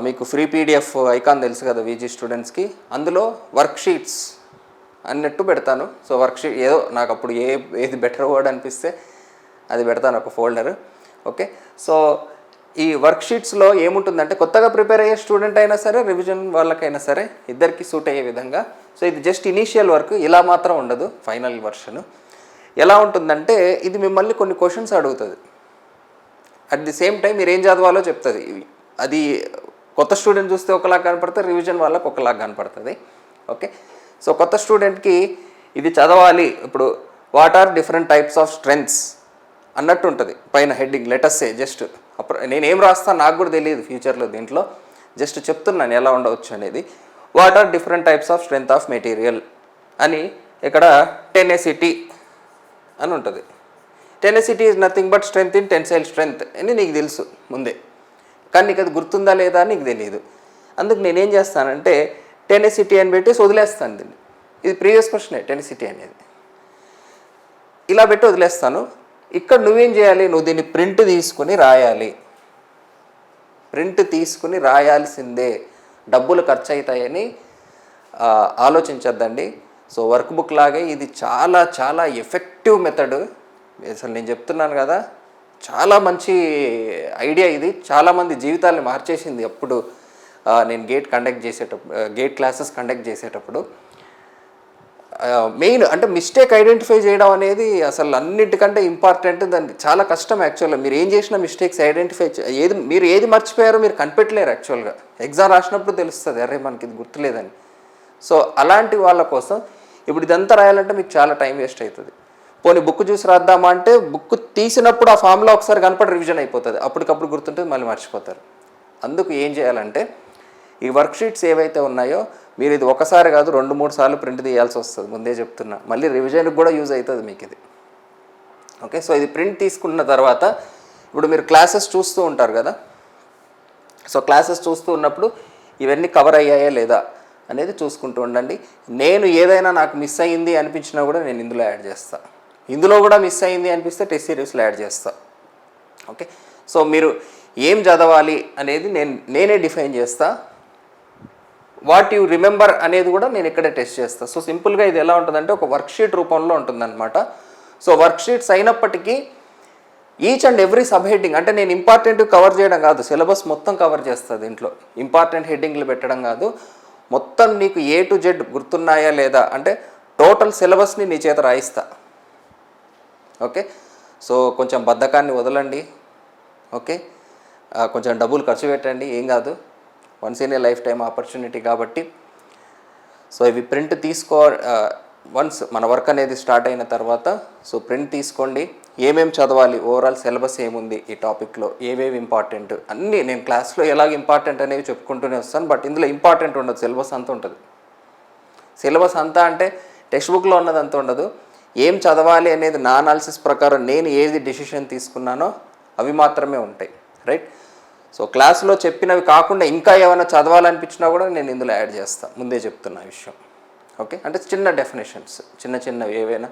మీకు ఫ్రీ పీడిఎఫ్ ఐకాన్ తెలుసు కదా వీజీ స్టూడెంట్స్కి, అందులో వర్క్షీట్స్ అన్నట్టు పెడతాను. సో వర్క్షీట్ ఏదో నాకు అప్పుడు ఏది బెటర్ వర్డ్ అనిపిస్తే అది పెడతాను, ఒక ఫోల్డర్. ఓకే, సో ఈ వర్క్షీట్స్లో ఏముంటుందంటే కొత్తగా ప్రిపేర్ అయ్యే స్టూడెంట్ అయినా సరే, రివిజన్ వాళ్ళకైనా సరే, ఇద్దరికి సూట్ అయ్యే విధంగా. సో ఇది జస్ట్ ఇనీషియల్ వర్క్, ఇలా మాత్రం ఉండదు. ఫైనల్ వర్షన్ ఎలా ఉంటుందంటే ఇది మిమ్మల్ని కొన్ని క్వశ్చన్స్ అడుగుతుంది, అట్ ది సేమ్ టైం మీరు ఏం చదవాలో చెప్తుంది. అది కొత్త స్టూడెంట్ చూస్తే ఒకలాగా కనపడుతుంది, రివిజన్ వాళ్ళకి ఒకలాగా కనపడుతుంది. ఓకే, సో కొత్త స్టూడెంట్కి ఇది చదవాలి. ఇప్పుడు what are different types of strengths అన్నట్టు ఉంటుంది పైన హెడ్డింగ్. లెటర్సే జస్ట్ అప్పుడు నేనేం రాస్తాను నాకు కూడా తెలియదు ఫ్యూచర్లో, దీంట్లో జస్ట్ చెప్తున్నాను ఎలా ఉండవచ్చు అనేది. What are different types of strength of material అని ఇక్కడ టెనెసిటీ అని ఉంటుంది. Tenacity is nothing but strength in tensile strength అని నీకు తెలుసు ముందే, కానీ నీకు అది గుర్తుందా లేదా అని నీకు తెలియదు. అందుకు నేనేం చేస్తానంటే టెనెసిటీ అని పెట్టేసి వదిలేస్తాను దీన్ని. ఇది ప్రీవియస్ క్వశ్చనే టెనెసిటీ అనేది, ఇలా పెట్టి వదిలేస్తాను. ఇక్కడ నువ్వేం చేయాలి, నువ్వు దీన్ని ప్రింట్ తీసుకుని రాయాలి. ప్రింట్ తీసుకుని రాయాల్సిందే, డబ్బులు ఖర్చు అవుతాయని ఆలోచించద్దండి. సో వర్క్ బుక్ లాగే ఇది చాలా చాలా ఎఫెక్టివ్ మెథడ్. అసలు నేను చెప్తున్నాను కదా, చాలా మంచి ఐడియా ఇది, చాలామంది జీవితాలను మార్చేసింది. అప్పుడు నేను గేట్ క్లాసెస్ కండక్ట్ చేసేటప్పుడు మెయిన్ అంటే మిస్టేక్ ఐడెంటిఫై చేయడం అనేది అసలు అన్నిటికంటే ఇంపార్టెంట్. దాన్ని చాలా కష్టం యాక్చువల్గా. మీరు ఏం చేసిన మిస్టేక్స్ ఐడెంటిఫై మీరు ఏది మర్చిపోయారో మీరు కనిపెట్టలేరు యాక్చువల్గా. ఎగ్జామ్ రాసినప్పుడు తెలుస్తుంది అరే మనకి ఇది గుర్తులేదని. సో అలాంటి వాళ్ళ కోసం ఇప్పుడు ఇదంతా రాయాలంటే మీకు చాలా టైం వేస్ట్ అవుతుంది. పోనీ బుక్ చూసి రాద్దామా అంటే బుక్ తీసినప్పుడు ఆ ఫామ్లో ఒకసారి కనపడి రివిజన్ అయిపోతుంది, అప్పటికప్పుడు గుర్తుంటుంది, మళ్ళీ మర్చిపోతారు. అందుకు ఏం చేయాలంటే ఈ వర్క్షీట్స్ ఏవైతే ఉన్నాయో మీరు ఇది ఒకసారి కాదు 2-3 సార్లు ప్రింట్ తీయాల్సి వస్తుంది, ముందే చెప్తున్నా. మళ్ళీ రివిజన్కి కూడా యూజ్ అవుతుంది మీకు ఇది. ఓకే, సో ఇది ప్రింట్ తీసుకున్న తర్వాత ఇప్పుడు మీరు క్లాసెస్ చూస్తూ ఉంటారు కదా, సో క్లాసెస్ చూస్తూ ఉన్నప్పుడు ఇవన్నీ కవర్ అయ్యాయా లేదా అనేది చూసుకుంటూ ఉండండి. నేను ఏదైనా నాకు మిస్ అయ్యింది అనిపించినా కూడా నేను ఇందులో యాడ్ చేస్తాను. ఇందులో కూడా మిస్ అయ్యింది అనిపిస్తే టెస్ట్ సిరీస్లో యాడ్ చేస్తా. ఓకే, సో మీరు ఏం చదవాలి అనేది నేనే డిఫైన్ చేస్తా. వాట్ యు రిమెంబర్ అనేది కూడా నేను ఇక్కడే టెస్ట్ చేస్తాను. సో సింపుల్గా ఇది ఎలా ఉంటుందంటే ఒక వర్క్షీట్ రూపంలో ఉంటుందన్నమాట. సో వర్క్షీట్స్ అయినప్పటికీ each and every sub heading, అంటే నేను ఇంపార్టెంట్ కవర్ చేయడం కాదు, సిలబస్ మొత్తం కవర్ చేస్తుంది. దీంట్లో ఇంపార్టెంట్ హెడ్డింగ్లు పెట్టడం కాదు, మొత్తం నీకు A to Z గుర్తున్నాయా లేదా అంటే టోటల్ సిలబస్ని నీ చేత రాయిస్తా. ఓకే, సో కొంచెం బద్ధకాన్ని వదలండి. ఓకే, కొంచెం డబ్బులు ఖర్చు పెట్టండి, ఏం కాదు, once in a life time opportunity కాబట్టి. సో ఇవి ప్రింట్ వన్స్ మన వర్క్ అనేది స్టార్ట్ అయిన తర్వాత సో ప్రింట్ తీసుకోండి. ఏమేమి చదవాలి, ఓవరాల్ సిలబస్ ఏముంది, ఈ టాపిక్లో ఏవేవి ఇంపార్టెంట్ అన్నీ నేను క్లాస్లో ఎలాగ ఇంపార్టెంట్ అనేవి చెప్పుకుంటూనే వస్తాను. బట్ ఇందులో ఇంపార్టెంట్ ఉండదు, సిలబస్ అంతా ఉంటుంది. సిలబస్ అంతా అంటే టెక్స్ట్ బుక్లో ఉన్నది అంత ఉండదు. ఏం చదవాలి అనేది నా అనాలిసిస్ ప్రకారం నేను ఏది డెసిషన్ తీసుకున్నానో అవి మాత్రమే ఉంటాయి. రైట్, సో క్లాస్లో చెప్పినవి కాకుండా ఇంకా ఏమైనా చదవాలనిపించినా కూడా నేను ఇందులో యాడ్ చేస్తాను, ముందే చెప్తున్నా విషయం. ఓకే, అంటే చిన్న డెఫినేషన్స్ చిన్నవి ఏవైనా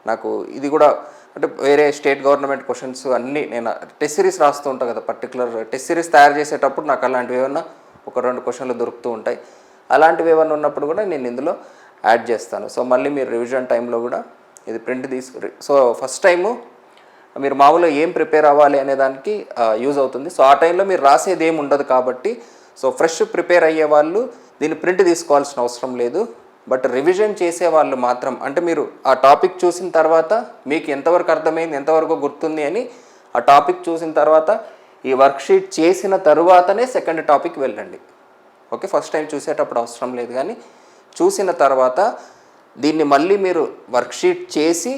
నాకు ఇది కూడా అంటే వేరే స్టేట్ గవర్నమెంట్ క్వశ్చన్స్ అన్నీ నేను టెస్ట్ సిరీస్ రాస్తూ ఉంటాను కదా, పర్టికులర్ టెస్ట్ సిరీస్ తయారు చేసేటప్పుడు నాకు అలాంటివి ఏమన్నా 1-2 క్వశ్చన్లు దొరుకుతూ ఉంటాయి. అలాంటివి ఏమన్నా ఉన్నప్పుడు కూడా నేను ఇందులో యాడ్ చేస్తాను. సో మళ్ళీ మీరు రివిజన్ టైంలో కూడా ఇది ప్రింట్ సో ఫస్ట్ టైము మీరు మామూలుగా ఏం ప్రిపేర్ అవ్వాలి అనే దానికి యూజ్ అవుతుంది. సో ఆ టైంలో మీరు రాసేది ఏమి ఉండదు కాబట్టి సో ఫ్రెష్ ప్రిపేర్ అయ్యే వాళ్ళు దీన్ని ప్రింట్ తీసుకోవాల్సిన అవసరం లేదు. బట్ రివిజన్ చేసే వాళ్ళు మాత్రం, అంటే మీరు ఆ టాపిక్ చూసిన తర్వాత మీకు ఎంతవరకు అర్థమైంది, ఎంతవరకు గుర్తుంది అని ఆ టాపిక్ చూసిన తర్వాత ఈ వర్క్షీట్ చేసిన తరువాతనే సెకండ్ టాపిక్ వెళ్ళండి. ఓకే, ఫస్ట్ టైం చూసేటప్పుడు అవసరం లేదు, కానీ చూసిన తర్వాత దీన్ని మళ్ళీ మీరు వర్క్షీట్ చేసి,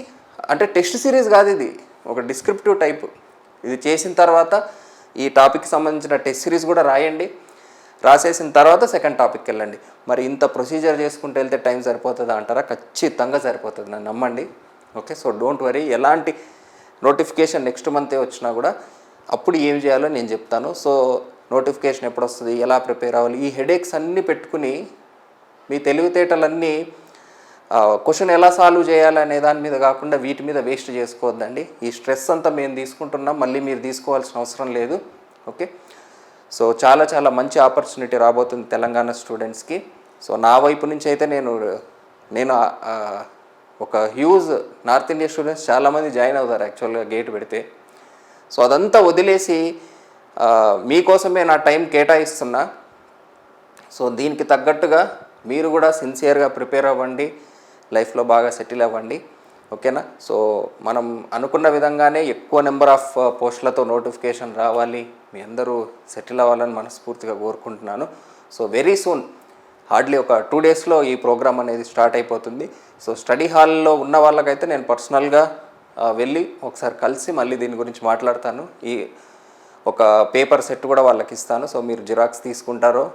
అంటే టెస్ట్ సిరీస్ కాదు ఇది, ఒక డిస్క్రిప్టివ్ టైప్. ఇది చేసిన తర్వాత ఈ టాపిక్ సంబంధించిన టెస్ట్ సిరీస్ కూడా రాయండి. రాసేసిన తర్వాత సెకండ్ టాపిక్కి వెళ్ళండి. మరి ఇంత ప్రొసీజర్ చేసుకుంటూ వెళ్తే టైం సరిపోతుందా అంటారా? ఖచ్చితంగా సరిపోతుంది, నన్ను నమ్మండి. Okay, so don't worry. ఎలాంటి నోటిఫికేషన్ నెక్స్ట్ మంతే వచ్చినా కూడా అప్పుడు ఏం చేయాలో నేను చెప్తాను. సో నోటిఫికేషన్ ఎప్పుడు వస్తుంది, ఎలా ప్రిపేర్ అవ్వాలి, ఈ హెడేక్స్ అన్నీ పెట్టుకుని మీ తెలివితేటలన్నీ క్వశ్చన్ ఎలా సాల్వ్ చేయాలనే దాని మీద కాకుండా వీటి మీద వేస్ట్ చేసుకోవద్దండి. ఈ స్ట్రెస్ అంతా మేము తీసుకుంటున్నాం, మళ్ళీ మీరు తీసుకోవాల్సిన అవసరం లేదు. ఓకే, సో చాలా మంచి ఆపర్చునిటీ రాబోతుంది తెలంగాణ స్టూడెంట్స్కి. సో నా వైపు నుంచి అయితే నేను ఒక హ్యూజ్ నార్త్ ఇండియా స్టూడెంట్స్ చాలామంది జాయిన్ అవుతారు యాక్చువల్గా గేట్ పెడితే. సో అదంతా వదిలేసి మీకోసమే నా టైం కేటాయిస్తున్నా. సో దీనికి తగ్గట్టుగా మీరు కూడా సిన్సియర్గా ప్రిపేర్ అవ్వండి, లైఫ్లో బాగా సెటిల్ అవ్వండి. ఓకేనా? సో మనం అనుకున్న విధంగానే ఎక్కువ నెంబర్ ఆఫ్ పోస్టులతో నోటిఫికేషన్ రావాలి, మీ అందరూ సెటిల్ అవ్వాలని మనస్ఫూర్తిగా కోరుకుంటున్నాను. సో వెరీ సూన్, హార్డ్లీ ఒక 2 డేస్లో ఈ ప్రోగ్రామ్ అనేది స్టార్ట్ అయిపోతుంది. సో స్టడీ హాల్లో ఉన్న వాళ్ళకైతే నేను పర్సనల్గా వెళ్ళి ఒకసారి కలిసి మళ్ళీ దీని గురించి మాట్లాడతాను. ఈ ఒక పేపర్ సెట్ కూడా వాళ్ళకి ఇస్తాను. సో మీరు జిరాక్స్ తీసుకుంటారో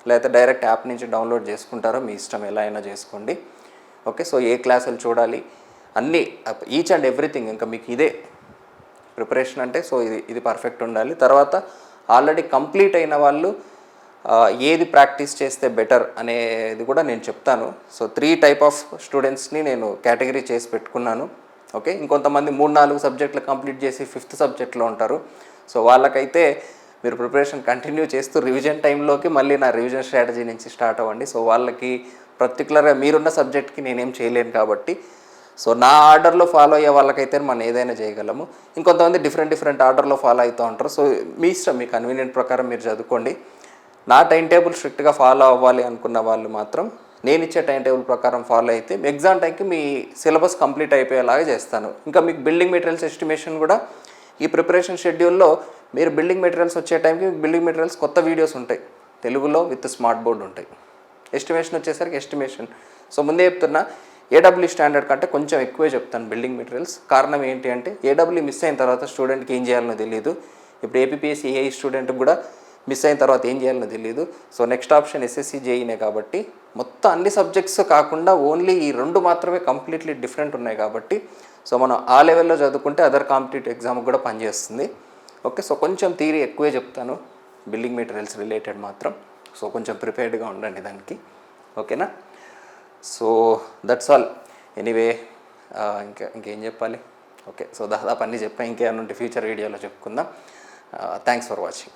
లేకపోతే డైరెక్ట్ యాప్ నుంచి డౌన్లోడ్ చేసుకుంటారో మీ ఇష్టం, ఎలా అయినా చేసుకోండి. ఓకే, సో ఏ క్లాసులు చూడాలి అన్నీ, ఈచ్ అండ్ ఎవ్రీథింగ్, ఇంకా మీకు ఇదే ప్రిపరేషన్ అంటే సో ఇది పర్ఫెక్ట్ ఉండాలి. తర్వాత ఆల్రెడీ కంప్లీట్ అయిన వాళ్ళు ఏది ప్రాక్టీస్ చేస్తే బెటర్ అనేది కూడా నేను చెప్తాను. సో 3 టైప్ ఆఫ్ స్టూడెంట్స్ని నేను కేటగిరీ చేసి పెట్టుకున్నాను. ఓకే, ఇంకొంతమంది 3-4 సబ్జెక్టులు కంప్లీట్ చేసి 5th సబ్జెక్ట్లో ఉంటారు. సో వాళ్ళకైతే మీరు ప్రిపరేషన్ కంటిన్యూ చేస్తూ రివిజన్ టైంలోకి మళ్ళీ నా రివిజన్ స్ట్రాటజీ నుంచి స్టార్ట్ అవ్వండి. సో వాళ్ళకి పర్టికులర్గా మీరున్న సబ్జెక్ట్కి నేనేం చేయలేను కాబట్టి సో నా ఆర్డర్లో ఫాలో అయ్యే వాళ్ళకైతే మనం ఏదైనా చేయగలము. ఇంకొంతమంది డిఫరెంట్ ఆర్డర్లో ఫాలో అవుతూ ఉంటారు. సో మీ ఇష్టం, మీ కన్వీనియంట్ ప్రకారం మీరు చదువుకోండి. నా టైం టేబుల్ స్ట్రిక్ట్గా ఫాలో అవ్వాలి అనుకున్న వాళ్ళు మాత్రం నేను ఇచ్చే టైం టేబుల్ ప్రకారం ఫాలో అయితే ఎగ్జామ్ టైంకి మీ సిలబస్ కంప్లీట్ అయిపోయేలాగా చేస్తాను. ఇంకా మీకు బిల్డింగ్ మెటీరియల్స్ ఎస్టిమేషన్ కూడా ఈ ప్రిపరేషన్ షెడ్యూల్లో మీరు బిల్డింగ్ మెటీరియల్స్ వచ్చే టైంకి బిల్డింగ్ మెటీరియల్స్ కొత్త వీడియోస్ ఉంటాయి, తెలుగులో విత్ స్మార్ట్ బోర్డ్ ఉంటాయి. ఎస్టిమేషన్ వచ్చేసరికి ఎస్టిమేషన్. సో ముందే చెప్తున్నా, ఏడబ్ల్యూ స్టాండర్డ్ కంటే కొంచెం ఎక్కువే చెప్తాను బిల్డింగ్ మెటీరియల్స్. కారణం ఏంటి అంటే ఏడబ్ల్యూ మిస్ అయిన తర్వాత స్టూడెంట్కి ఏం చేయాలనో తెలియదు. ఇప్పుడు ఏపీపీఎస్సీ ఏఐ స్టూడెంట్కి కూడా మిస్ అయిన తర్వాత ఏం చేయాలనో తెలియదు. సో నెక్స్ట్ ఆప్షన్ ఎస్ఎస్సి జేఈనే కాబట్టి మొత్తం అన్ని సబ్జెక్ట్స్ కాకుండా ఓన్లీ ఈ 2 మాత్రమే కంప్లీట్లీ డిఫరెంట్ ఉన్నాయి కాబట్టి సో మనం ఆ లెవెల్లో చదువుకుంటే అదర్ కాంపిటేటివ్ ఎగ్జామ్కి కూడా పనిచేస్తుంది. ఓకే, సో కొంచెం థియరీ ఎక్కువే చెప్తాను. బిల్డింగ్ మెటీరియల్స్ రిలేటెడ్ మాత్రం. సో కొంచెం ప్రిపేర్డ్గా ఉండండి దానికి, ఓకేనా? So that's all. ఎనీవే ఇంకేం చెప్పాలి? ఓకే, సో దాదాపు అన్నీ చెప్పా. ఇంకేమైనా ఉంటే ఫ్యూచర్ వీడియోలో చెప్పుకుందాం. Thanks for watching.